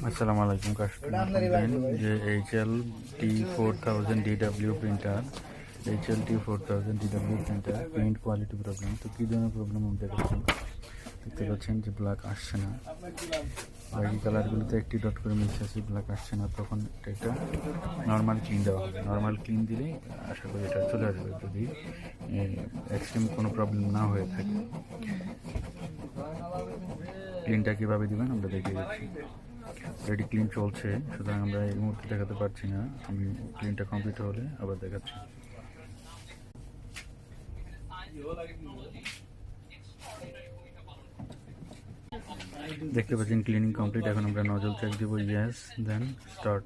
আসসালামু আলাইকুম। Customer complain যে HL T4000 DW printer, HL T4000 DW printer print quality problem. তো কী ধরনের প্রবলেম আমি দেখাচ্ছি, দেখতে পাচ্ছেন যে ব্ল্যাক আসছে না, বাকি কালারগুলোতে একটি ডট করে মিক্স আছে, ব্ল্যাক আসছে না। তখন এটা নর্মাল ক্লিন দেওয়া হবে। নর্মাল ক্লিন দিলেই আশা করি এটা চলে আসবে, যদি এক্সট্রিম কোনো প্রবলেম না হয়ে থাকে। ক্লিনটা কীভাবে দেবেন আমরা দেখিয়ে দিচ্ছি। রেডি ক্লিন চলছে, সুতরাং আমরা এই মুহূর্তে দেখাতে পারছি না। আমি ক্লিনটা কমপ্লিট হলে আবার দেখাচ্ছি। দেখতে পাচ্ছেন ক্লিনিং কমপ্লিট। এখন আমরা নজল চেক দিব। Yes, then start.